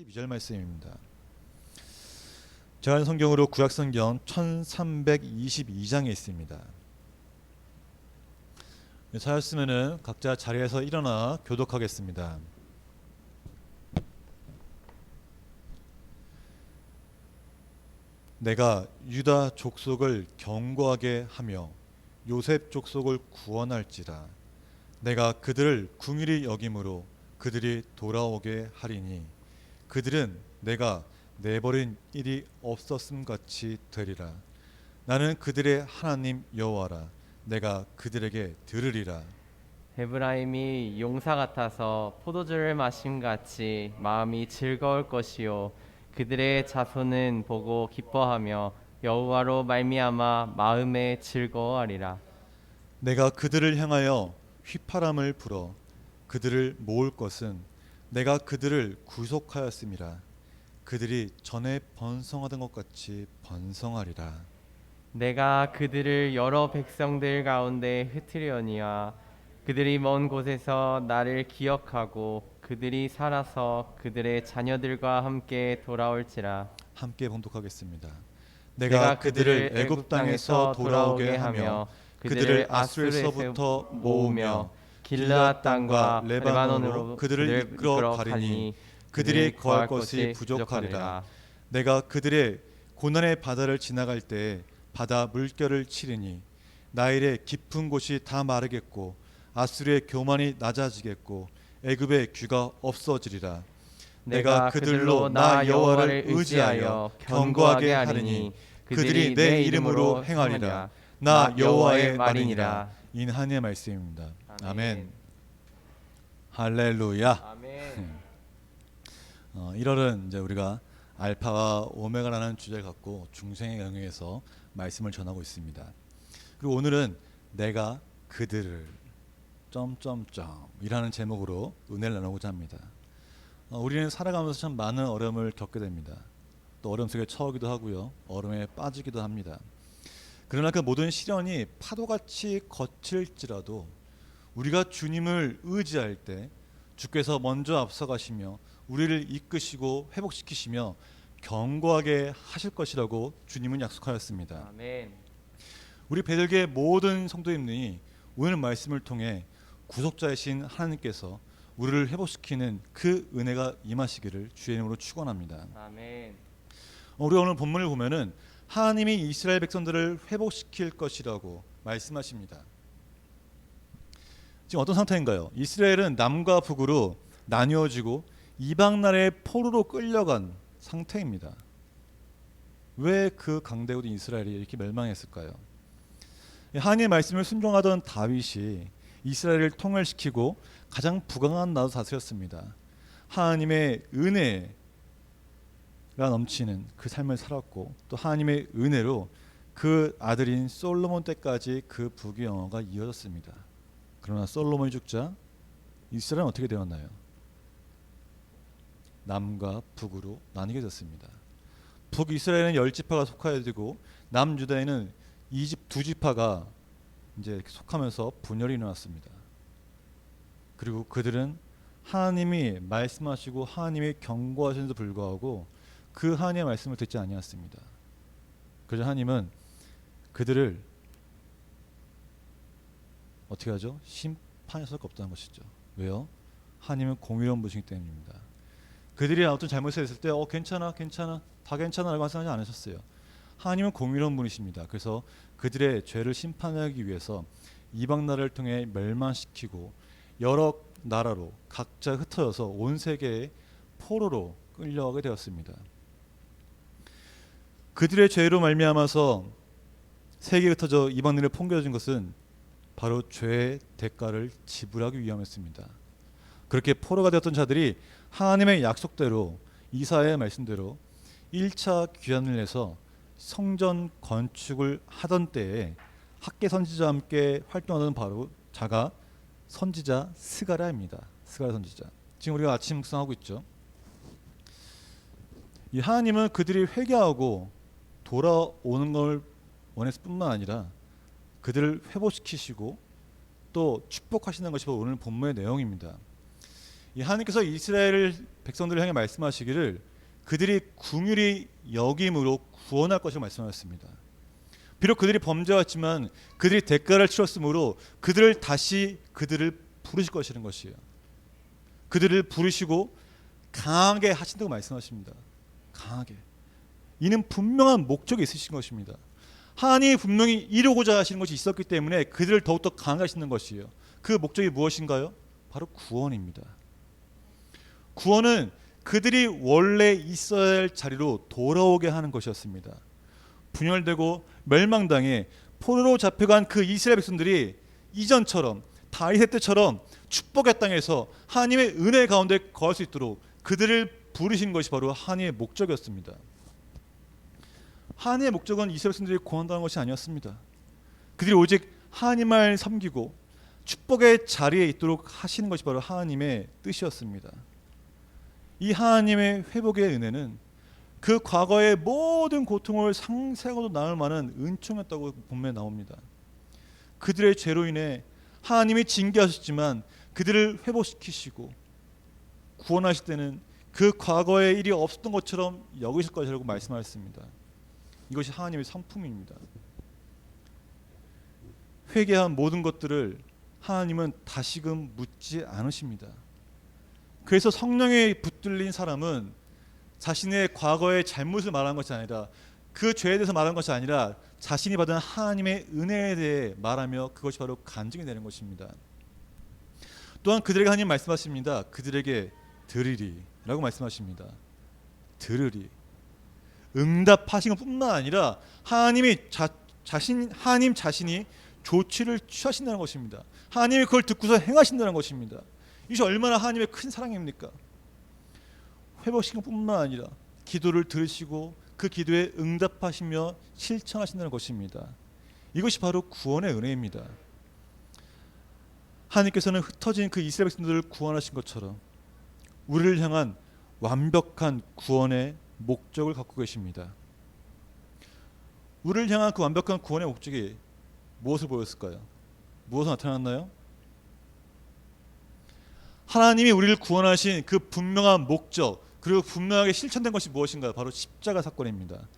12절 말씀입니다. 제가 성경으로 구약성경 1322장에 있습니다. 찾았으면 각자 자리에서 일어나 교독하겠습니다. 내가 유다 족속을 견고하게 하며 요셉 족속을 구원할지라. 내가 그들을 긍휼히 여김으로 그들이 돌아오게 하리니 그들은 내가 내버린 일이 없었음 같이 되리라. 나는 그들의 하나님 여호와라. 내가 그들에게 들으리라. 에브라임이 용사 같아서 포도주를 마심 같이 마음이 즐거울 것이요 그들의 자손은 보고 기뻐하며 여호와로 말미암아 마음에 즐거워하리라. 내가 그들을 향하여 휘파람을 불어 그들을 모을 것은 내가 그들을 구속하였음이라. 그들이 전에 번성하던 것 같이 번성하리라. 내가 그들을 여러 백성들 가운데 흩으려니와 그들이 먼 곳에서 나를 기억하고 그들이 살아서 그들의 자녀들과 함께 돌아올지라. 함께 봉독하겠습니다. 내가 내가 그들을 그들을 애굽 땅에서 돌아오게 하며 그들을 아수르에서부터 모으며 길르앗 땅과 레바논으로 그들을 이끌어 가리니 그들이 거할 것이 부족하리라. 내가 그들의 고난의 바다를 지나갈 때 바다 물결을 치리니 나일의 깊은 곳이 다 마르겠고 아수르의 교만이 낮아지겠고 애굽의 귀가 없어지리라. 내가 그들로 나 여호와를 의지하여 견고하게 하리니 그들이 내 이름으로 행하리라. 나 여호와의 말이니라. 인 한의 말씀입니다. 아멘. 할렐루야. 아멘. 1월은 이제 우리가 알파와 오메가라는 주제를 갖고 중생의 영역에서 말씀을 전하고 있습니다. 그리고 오늘은 내가 그들을 이라는 제목으로 은혜를 나누고자 합니다. 우리는 살아가면서 참 많은 어려움을 겪게 됩니다. 또 어려움 속에 처하기도 하고요, 어려움에 빠지기도 합니다. 그러나 그 모든 시련이 파도같이 거칠지라도 우리가 주님을 의지할 때 주께서 먼저 앞서가시며 우리를 이끄시고 회복시키시며 견고하게 하실 것이라고 주님은 약속하였습니다. 아멘. 우리 베들교의 모든 성도님들이 오늘 말씀을 통해 구속자이신 하나님께서 우리를 회복시키는 그 은혜가 임하시기를 주의 이름으로 축원합니다. 아멘. 우리가 오늘 본문을 보면은 하나님이 이스라엘 백성들을 회복시킬 것이라고 말씀하십니다. 지금 어떤 상태인가요? 이스라엘은 남과 북으로 나뉘어지고 이방 나라의 포로로 끌려간 상태입니다. 왜 그 강대국인 이스라엘이 이렇게 멸망했을까요? 하나님의 말씀을 순종하던 다윗이 이스라엘을 통일시키고 가장 부강한 나라로 다스렸습니다. 하나님의 은혜가 넘치는 그 삶을 살았고 또 하나님의 은혜로 그 아들인 솔로몬 때까지 그 부귀 영화가 이어졌습니다. 그러나 솔로몬이 죽자 이스라엘은 어떻게 되었나요? 남과 북으로 나뉘게 됐습니다. 북이스라엘은 10지파가 속하여 되고 남유다에는 두 지파가 이제 속하면서 분열이 일어났습니다. 그리고 그들은 하나님이 말씀하시고 하나님이 경고하시는데도 불구하고 그 하나님의 말씀을 듣지 아니했습니다. 그래서 하나님은 그들을 어떻게 하죠? 심판할 수밖에 없다는 것이죠. 왜요? 하나님은 공의로운 분이시기 때문입니다. 그들이 어떤 잘못을 했을 때 괜찮아 다 괜찮아 라고 하지 않으셨어요. 하나님은 공의로운 분이십니다. 그래서 그들의 죄를 심판하기 위해서 이방 나라를 통해 멸망시키고 여러 나라로 각자 흩어져서 온 세계의 포로로 끌려가게 되었습니다. 그들의 죄로 말미암아서 세계에 흩어져 이방 나라를 풍겨진 것은 바로 죄의 대가를 지불하기 위함이었습니다. 그렇게 포로가 되었던 자들이 하나님의 약속대로 이사야의 말씀대로 1차 귀환을 해서 성전 건축을 하던 때에 학계 선지자와 함께 활동하던 바로 자가 선지자 스가랴입니다. 스가랴 선지자. 지금 우리가 아침 묵상하고 있죠. 이 하나님은 그들이 회개하고 돌아오는 걸 원했을 뿐만 아니라 그들을 회복시키시고 또 축복하시는 것이 오늘 본문의 내용입니다. 이 하나님께서 이스라엘 백성들을 향해 말씀하시기를 그들이 긍휼히 여김으로 구원할 것을 말씀하셨습니다. 비록 그들이 범죄했지만 그들이 대가를 치렀으므로 그들을 부르실 것이라는 것이에요. 그들을 부르시고 강하게 하신다고 말씀하십니다. 강하게. 이는 분명한 목적이 있으신 것입니다. 하나님이 분명히 이루고자 하시는 것이 있었기 때문에 그들을 더욱더 강하게 하시는 것이에요. 그 목적이 무엇인가요? 바로 구원입니다. 구원은 그들이 원래 있어야 할 자리로 돌아오게 하는 것이었습니다. 분열되고 멸망당해 포로로 잡혀간 그 이스라엘 백성들이 이전처럼 다윗의 때처럼 축복의 땅에서 하나님의 은혜 가운데 거할 수 있도록 그들을 부르신 것이 바로 하나님의 목적이었습니다. 하나님의 목적은 이스라엘 백성들이 구원당하는 것이 아니었습니다. 그들이 오직 하나님을 섬기고 축복의 자리에 있도록 하시는 것이 바로 하나님의 뜻이었습니다. 이 하나님의 회복의 은혜는 그 과거의 모든 고통을 상세하고도 나눌 만한 은총이었다고 본문에 나옵니다. 그들의 죄로 인해 하나님이 징계하셨지만 그들을 회복시키시고 구원하실 때는 그 과거의 일이 없었던 것처럼 여기실 것이라고 말씀하셨습니다. 이것이 하나님의 성품입니다. 회개한 모든 것들을 하나님은 다시금 묻지 않으십니다. 그래서 성령에 붙들린 사람은 자신의 과거의 잘못을 말하는 것이 아니라 그 죄에 대해서 말하는 것이 아니라 자신이 받은 하나님의 은혜에 대해 말하며 그것이 바로 간증이 되는 것입니다. 또한 그들에게 하나님 말씀하십니다. 그들에게 들으리 라고 말씀하십니다. 들으리. 응답하신 것뿐만 아니라 하나님 자신이 조치를 취하신다는 것입니다. 하나님이 그걸 듣고서 행하신다는 것입니다. 이것이 얼마나 하나님의 큰 사랑입니까? 회복시킨 것뿐만 아니라 기도를 들으시고 그 기도에 응답하시며 실천하신다는 것입니다. 이것이 바로 구원의 은혜입니다. 하나님께서는 흩어진 그 이스라엘 백성들을 구원하신 것처럼 우리를 향한 완벽한 구원의 목적을 갖고 계십니다. 우리를 향한 그 완벽한 구원의 목적이 무엇을 보였을까요? 무엇으로 나타났나요? 하나님이 우리를 구원하신 그 분명한 목적, 그리고 분명하게 실천된 것이 무엇인가요? 바로 십자가 사건입니다.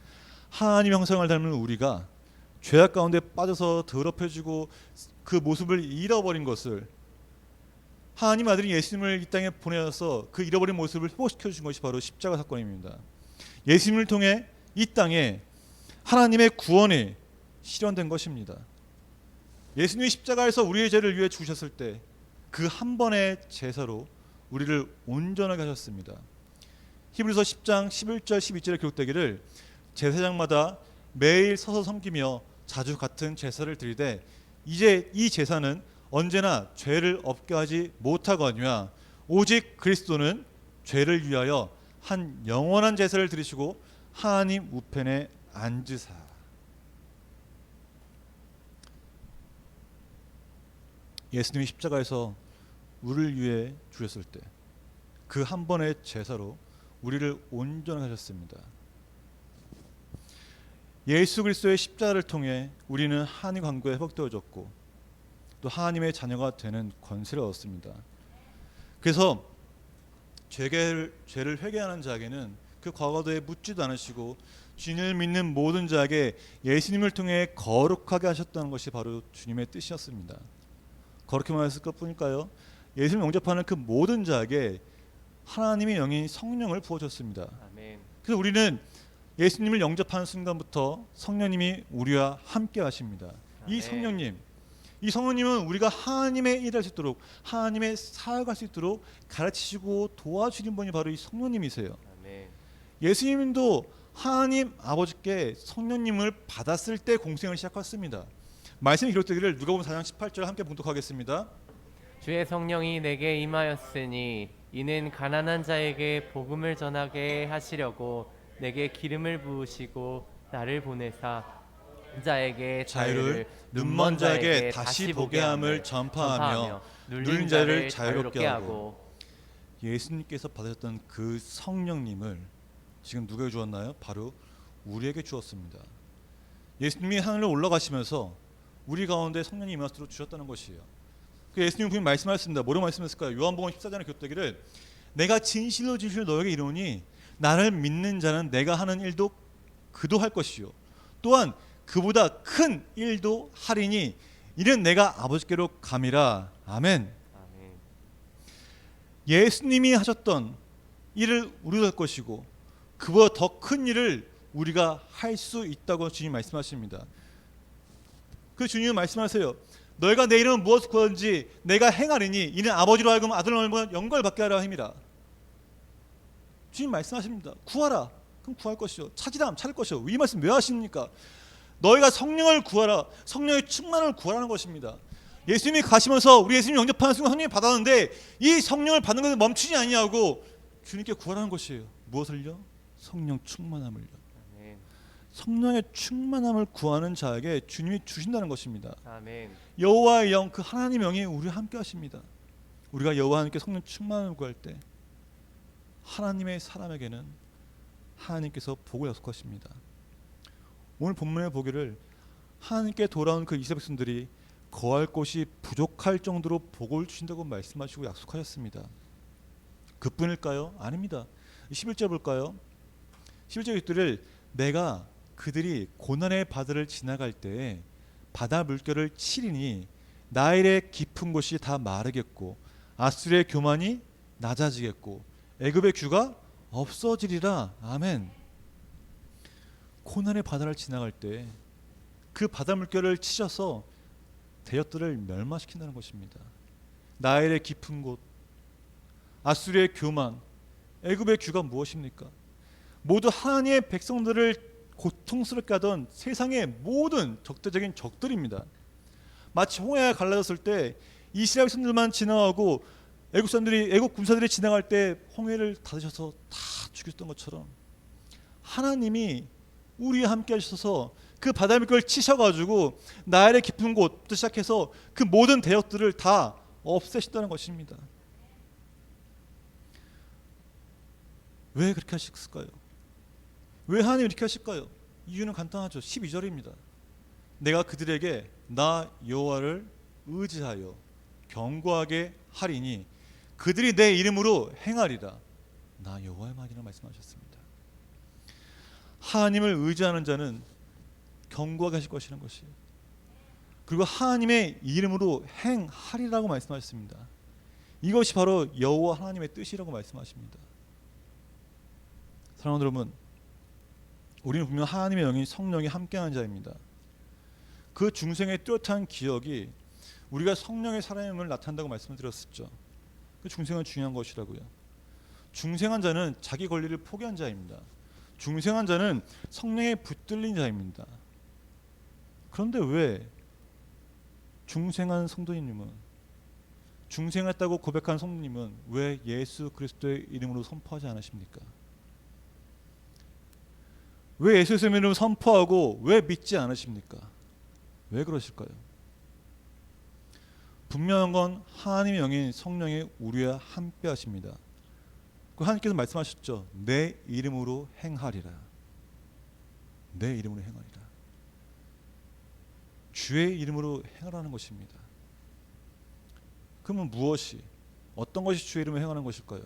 하나님의 형상을 닮은 우리가 죄악 가운데 빠져서 더럽혀지고 그 모습을 잃어버린 것을 하나님 아들인 예수님을 이 땅에 보내서 그 잃어버린 모습을 회복시켜 주신 것이 바로 십자가 사건입니다. 예수님을 통해 이 땅에 하나님의 구원이 실현된 것입니다. 예수님이 십자가에서 우리의 죄를 위해 죽으셨을 때 그 한 번의 제사로 우리를 온전하게 하셨습니다. 히브리서 10장 11절 12절에 기록되기를 제사장마다 매일 서서 섬기며 자주 같은 제사를 드리되 이제 이 제사는 언제나 죄를 없게 하지 못하거니와 오직 그리스도는 죄를 위하여 한 영원한 제사를 드리시고 하나님 우편에 앉으사. 예수님이 십자가에서 우리를 위해 죽으셨을 때 그 한 번의 제사로 우리를 온전하게 하셨습니다. 예수 그리스도의 십자가를 통해 우리는 하나님 관계에 회복되어졌고 또 하나님의 자녀가 되는 권세를 얻었습니다. 그래서 죄를 회개하는 자에게는 그 과거도에 묻지도 않으시고 주님을 믿는 모든 자에게 예수님을 통해 거룩하게 하셨다는 것이 바로 주님의 뜻이었습니다. 거룩히만 했을 것뿐일까요? 예수님을 영접하는 그 모든 자에게 하나님의 영인 성령을 부어줬습니다. 아멘. 그래서 우리는 예수님을 영접하는 순간부터 성령님이 우리와 함께 하십니다. 이 성령님은 우리가 하나님의 일을 할 수 있도록 하나님의 사역할 수 있도록 가르치시고 도와주는 분이 바로 이 성령님이세요. 아멘. 예수님도 하나님 아버지께 성령님을 받았을 때 공생을 시작했습니다. 말씀이 기록되기를 누가복음 4장 18절 함께 봉독하겠습니다. 주의 성령이 내게 임하였으니 이는 가난한 자에게 복음을 전하게 하시려고 내게 기름을 부으시고 나를 보내사 자에게 자유를 눈먼 자에게 다시 보게 함을 전파하며 눌린 자를 자유롭게 하고. 예수님께서 받으셨던 그 성령님을 지금 누구에게 주었나요? 바로 우리에게 주었습니다. 예수님이 하늘로 올라가시면서 우리 가운데 성령이 임하도록 주셨다는 것이에요. 그 예수님 분명히 말씀하셨습니다. 뭐라고 말씀하셨을까요? 요한복음 14장에 곁들기를 내가 진실로 너에게 이르노니 나를 믿는 자는 내가 하는 일도 그도 할 것이요 또한 그보다 큰 일도 하리니 이는 내가 아버지께로 감이라. 아멘. 아멘. 예수님이 하셨던 일을 우리도 할 것이고 그보다 더 큰 일을 우리가 할 수 있다고 주님 말씀하십니다. 그 주님은 말씀하세요. 너희가 내 이름은 무엇을 구하든지 내가 행하리니 이는 아버지로 하여금 아들로 영광을 받게 하려 함이라. 주님 말씀하십니다. 구하라. 그럼 구할 것이요. 찾으라 하면 찾을 것이요. 이 말씀 왜 하십니까? 너희가 성령을 구하라. 성령의 충만을 구하라는 것입니다. 예수님이 가시면서 우리 예수님 영접하는 순간 성령을 받았는데 이 성령을 받는 것을 멈추지 아니하고 주님께 구하라는 것이에요. 무엇을요? 성령 충만함을요. 아멘. 성령의 충만함을 구하는 자에게 주님이 주신다는 것입니다. 아멘. 여호와의 영, 그 하나님의 영이 우리와 함께 하십니다. 우리가 여호와 하나님께 성령 충만함을 구할 때 하나님의 사람에게는 하나님께서 복을 약속하십니다. 오늘 본문에 보기를 하나님께 돌아온 그 이스라엘 백성들이 거할 곳이 부족할 정도로 복을 주신다고 말씀하시고 약속하셨습니다. 그뿐일까요? 아닙니다. 11절 볼까요? 11절 깃들을 내가 그들이 고난의 바다를 지나갈 때에 바다 물결을 치리니 나일의 깊은 곳이 다 마르겠고 아수르의 교만이 낮아지겠고 애굽의 규가 없어지리라. 아멘. 고난의 바다를 지나갈 때 그 바다 물결을 치셔서 대적들을 멸망시킨다는 것입니다. 나일의 깊은 곳, 아수르의 교만, 애굽의 규가 무엇입니까? 모두 하나님의 백성들을 고통스럽게 하던 세상의 모든 적대적인 적들입니다. 마치 홍해가 갈라졌을 때 이스라엘 백성들만 지나가고 애굽 군사들이 지나갈 때 홍해를 닫으셔서 다 죽였던 것처럼 하나님이 우리와 함께 하셔서 그 바다 물결을 치셔가지고 나일의 깊은 곳부터 시작해서 그 모든 대역들을 다 없애신다는 것입니다. 왜 그렇게 하셨을까요? 왜 하나님이 이렇게 하실까요? 이유는 간단하죠. 12절입니다. 내가 그들에게 나 여호와를 의지하여 견고하게 하리니 그들이 내 이름으로 행하리라. 나 여호와의 말이라 말씀하셨습니다. 하나님을 의지하는 자는 견고하게 하실 것이라는 것이에요. 그리고 하나님의 이름으로 행하리라고 말씀하셨습니다. 이것이 바로 여호와 하나님의 뜻이라고 말씀하십니다. 사랑하는 여러분, 우리는 분명 하나님의 영이 성령이 함께하는 자입니다. 그 중생의 뚜렷한 기억이 우리가 성령의 사람임을 나타낸다고 말씀을 드렸었죠. 그 중생은 중요한 것이라고요. 중생한 자는 자기 권리를 포기한 자입니다. 중생한 자는 성령에 붙들린 자입니다. 그런데 왜 중생한 성도님은, 중생했다고 고백한 성도님은 왜 예수 그리스도의 이름으로 선포하지 않으십니까? 왜 예수 그리스도의 이름으로 선포하고 왜 믿지 않으십니까? 왜 그러실까요? 분명한 건 하나님의 영인 성령이 우리와 함께 하십니다. 그 하나님께서 말씀하셨죠. 내 이름으로 행하리라. 내 이름으로 행하리라. 주의 이름으로 행하라는 것입니다. 그러면 무엇이, 어떤 것이 주의 이름으로 행하는 것일까요?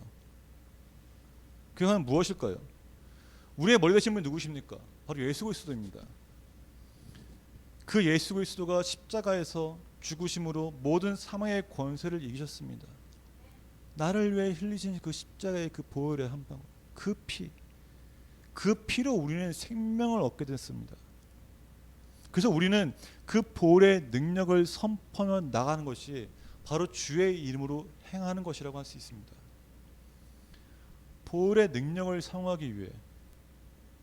그 행하는 무엇일까요? 우리의 머리 되신 분이 누구십니까? 바로 예수 그리스도입니다. 그 예수 그리스도가 십자가에서 죽으심으로 모든 사망의 권세를 이기셨습니다. 나를 위해 흘리신 그 십자가의 그 보혈의 한 방울, 그 피로 우리는 생명을 얻게 됐습니다. 그래서 우리는 그 보혈의 능력을 선포하며 나가는 것이 바로 주의 이름으로 행하는 것이라고 할 수 있습니다. 보혈의 능력을 사용하기 위해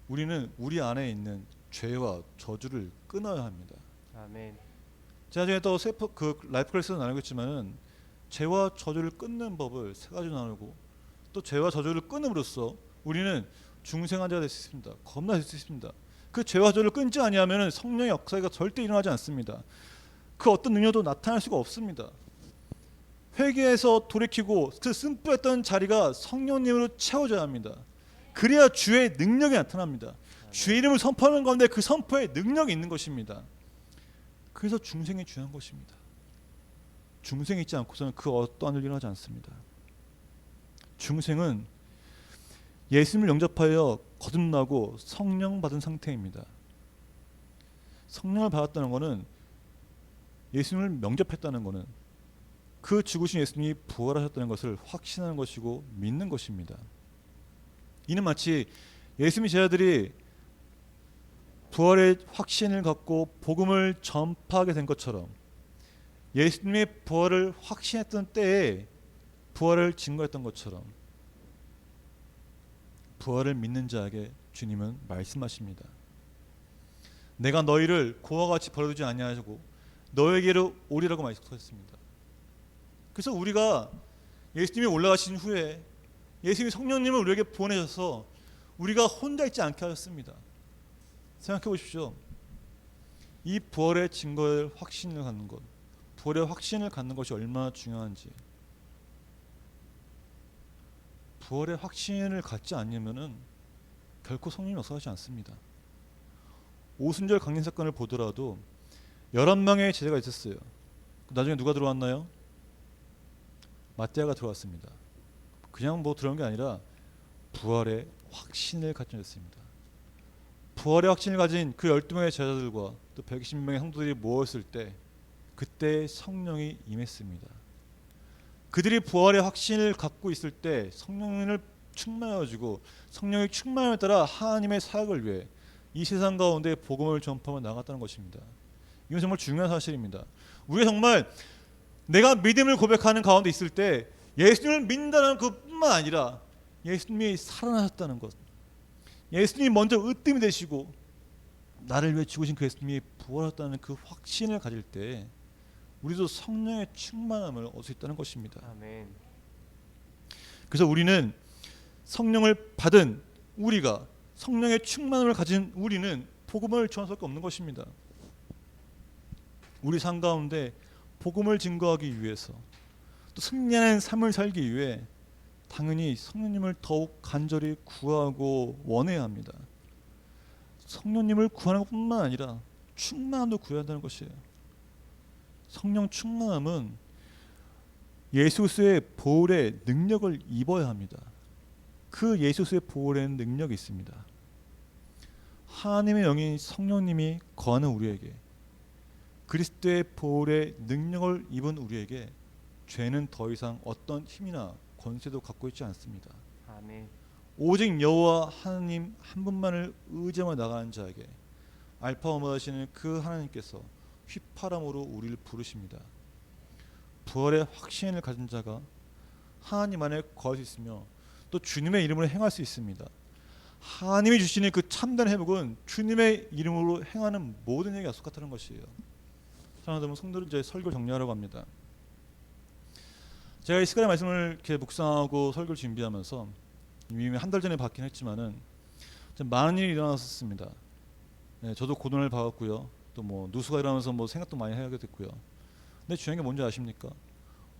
우리는 우리 안에 있는 죄와 저주를 끊어야 합니다. 아멘. 제가 전에 또 라이프 클래스에서 나누겠지만은 죄와 저주를 끊는 법을 세 가지로 나누고 또 죄와 저주를 끊음으로써 우리는 중생한 자가 될 수 있습니다. 겁나 될 수 있습니다. 그 죄와 저주를 끊지 아니하면 성령의 역사가 절대 일어나지 않습니다. 그 어떤 능력도 나타날 수가 없습니다. 회개해서 돌이키고 그 쓴뿌했던 자리가 성령님으로 채워져야 합니다. 그래야 주의 능력이 나타납니다. 주의 이름을 선포하는 가운데 그 선포에 능력이 있는 것입니다. 그래서 중생이 중요한 것입니다. 중생이 있지 않고서는 그 어떠한 일이 일어나지 않습니다. 중생은 예수님을 영접하여 거듭나고 성령 받은 상태입니다. 성령을 받았다는 것은 예수님을 명접했다는 것은 그 죽으신 예수님이 부활하셨다는 것을 확신하는 것이고 믿는 것입니다. 이는 마치 예수님의 제자들이 부활의 확신을 갖고 복음을 전파하게 된 것처럼 예수님의 부활을 확신했던 때에 부활을 증거했던 것처럼 부활을 믿는 자에게 주님은 말씀하십니다. 내가 너희를 고와 같이 버려두지 아니하고 너에게로 오리라고 말씀하셨습니다. 그래서 우리가 예수님이 올라가신 후에 예수님이 성령님을 우리에게 보내셔서 우리가 혼자 있지 않게 하셨습니다. 생각해 보십시오. 이 부활의 증거를 확신을 갖는 것, 부활의 확신을 갖는 것이 얼마나 중요한지. 부활의 확신을 갖지 않으면은 결코 성령이 역사하지 않습니다. 오순절 강림 사건을 보더라도 11명의 제자가 있었어요. 나중에 누가 들어왔나요? 마태아가 들어왔습니다. 그냥 뭐 들어온 게 아니라 부활의 확신을 가졌습니다. 부활의 확신을 가진 그 12명의 제자들과 또 120명의 성도들이 모였을 때 그때 성령이 임했습니다. 그들이 부활의 확신을 갖고 있을 때 성령을 충만해지고 성령의 충만함에 따라 하나님의 사역을 위해 이 세상 가운데 복음을 전파하며 나갔다는 것입니다. 이건 정말 중요한 사실입니다. 우리가 정말 내가 믿음을 고백하는 가운데 있을 때 예수님을 믿는다는 것뿐만 아니라 예수님이 살아나셨다는 것, 예수님이 먼저 으뜸이 되시고 나를 위해 죽으신 그 예수님이 부활했다는 그 확신을 가질 때 우리도 성령의 충만함을 얻을 수 있다는 것입니다. 아멘. 그래서 우리는 성령을 받은 우리가 성령의 충만함을 가진 우리는 복음을 전할 수밖에 없는 것입니다. 우리 삶 가운데 복음을 증거하기 위해서 또 승리하는 삶을 살기 위해 당연히 성령님을 더욱 간절히 구하고 원해야 합니다. 성령님을 구하는 것뿐만 아니라 충만함도 구해야 한다는 것이에요. 성령 충만함은 예수 그리스도의 보혈의 능력을 입어야 합니다. 그 예수 그리스도의 보혈에는 능력이 있습니다. 하나님의 영인 성령님이 거하는 우리에게 그리스도의 보혈의 능력을 입은 우리에게 죄는 더 이상 어떤 힘이나 권세도 갖고 있지 않습니다. 아멘. 오직 여호와 하나님 한 분만을 의지하며 나가는 자에게 알파 오메가시는 그 하나님께서 휘파람으로 우리를 부르십니다. 부활의 확신을 가진 자가 하나님 안에 거할 수 있으며 또 주님의 이름으로 행할 수 있습니다. 하나님이 주시는 그 참된 회복은 주님의 이름으로 행하는 모든 일에 약속같다는 것이에요. 사랑하는 성도들, 이제 설교 정리하려고 합니다. 제가 이 시간의 말씀을 이렇게 묵상하고 설교를 준비하면서 이미 한 달 전에 받긴 했지만은 많은 일이 일어났었습니다. 네, 저도 고난을 받았고요. 또 뭐 누수가 일어나면서 뭐 생각도 많이 하게 됐고요. 근데 중요한 게 뭔지 아십니까?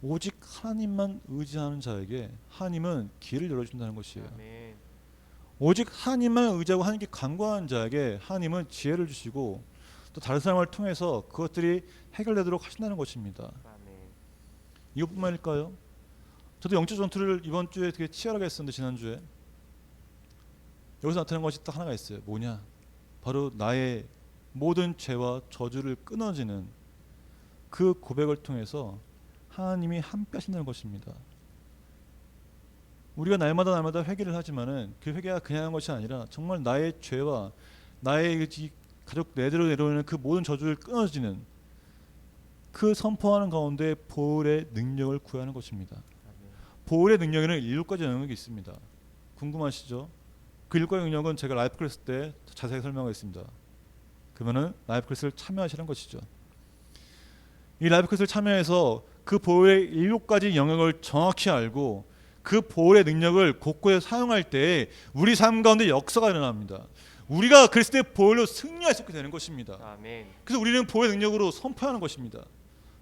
오직 하나님만 의지하는 자에게 하나님은 길을 열어준다는 것이에요. 아멘. 오직 하나님만 의지하고 하나님께 간구하는 자에게 하나님은 지혜를 주시고 또 다른 사람을 통해서 그것들이 해결되도록 하신다는 것입니다. 아멘. 이것뿐만일까요? 저도 영적 전투를 이번 주에 되게 치열하게 했었는데 지난주에 여기서 나타난 것이 딱 하나가 있어요. 뭐냐? 바로 나의 모든 죄와 저주를 끊어지는 그 고백을 통해서 하나님이 함께 하신다는 것입니다. 우리가 날마다 회개를 하지만은 그 회개가 그냥 한 것이 아니라 정말 나의 죄와 나의 가족 내대로 내려오는 그 모든 저주를 끊어지는 그 선포하는 가운데 보혈의 능력을 구하는 것입니다. 보혈의 능력에는 7가지 영역이 있습니다. 궁금하시죠? 그 7가지 영역은 제가 라이프 클래스 때 자세히 설명하겠습니다. 그러면은 라이프 클래스를 참여하시는 것이죠. 이 라이프 클래스를 참여해서 그 보혈의 7가지 영역을 정확히 알고 그 보혈의 능력을 곳곳에 사용할 때 우리 삶 가운데 역사가 일어납니다. 우리가 그리스도의 보혈로 승리할 수 있게 되는 것입니다. 아멘. 그래서 우리는 보혈의 능력으로 선포하는 것입니다.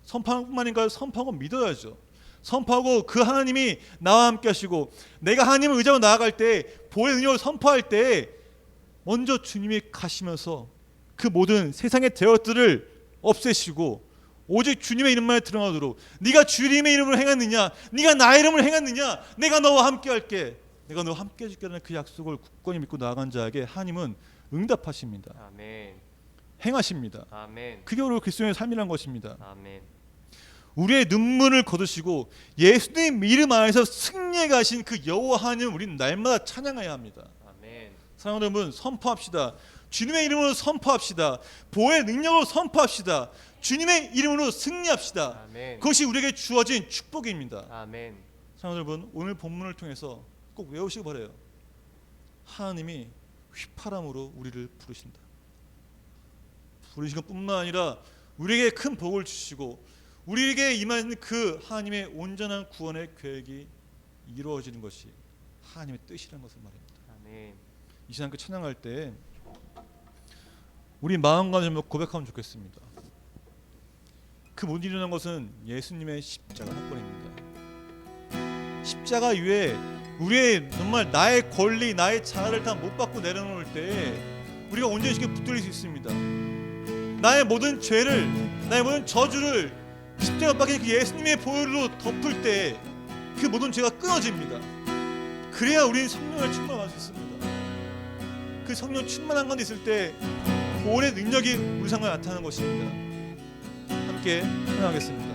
선포하는 뿐만 아니라 선포하고 믿어야죠. 선포하고 그 하나님이 나와 함께 하시고 내가 하나님을 의지하고 나아갈 때 보혈의 능력을 선포할 때 먼저 주님이 가시면서 그 모든 세상의 대역들을 없애시고 오직 주님의 이름만에 드러나도록 네가 주님의 이름으로 행했느냐, 네가 나의 이름으로 행했느냐, 내가 너와 함께 할게, 내가 너와 함께 해줄게라는 그 약속을 굳건히 믿고 나아간 자에게 하나님은 응답하십니다. 아멘. 행하십니다. 아멘. 그게 바로 그리스도의 삶이란 것입니다. 아멘. 우리의 눈물을 거두시고 예수님 이름 안에서 승리해 가신 그 여호와 하나님 우리는 날마다 찬양해야 합니다. 아멘. 사랑하는 여러분, 선포합시다. 주님의 이름으로 선포합시다. 보혜의 능력으로 선포합시다. 주님의 이름으로 승리합시다. 아멘. 그것이 우리에게 주어진 축복입니다. 아멘. 사랑하는 여러분, 오늘 본문을 통해서 꼭 외우시기 바라요. 하나님이 휘파람으로 우리를 부르신다. 부르신 것뿐만 아니라 우리에게 큰 복을 주시고 우리에게 임하는 그 하나님의 온전한 구원의 계획이 이루어지는 것이 하나님의 뜻이라는 것을 말입니다. 아멘. 이 시간 그 찬양할 때 우리 마음과 좀 고백하면 좋겠습니다. 그 못 일어난 것은 예수님의 십자가 사건입니다. 십자가 위에 우리의 정말 나의 권리, 나의 자아를 다 못 받고 내려놓을 때 우리가 언제 쉽게 붙들릴 수 있습니다. 나의 모든 죄를, 나의 모든 저주를 십자가 박힌 그 예수님의 보혈로 덮을 때 그 모든 죄가 끊어집니다. 그래야 우리는 성령을 충만할 수 있습니다. 그 성령 충만한 건 있을 때 보혈의 능력이 우리 삶에 나타나는 것입니다. 함께 찬양하겠습니다.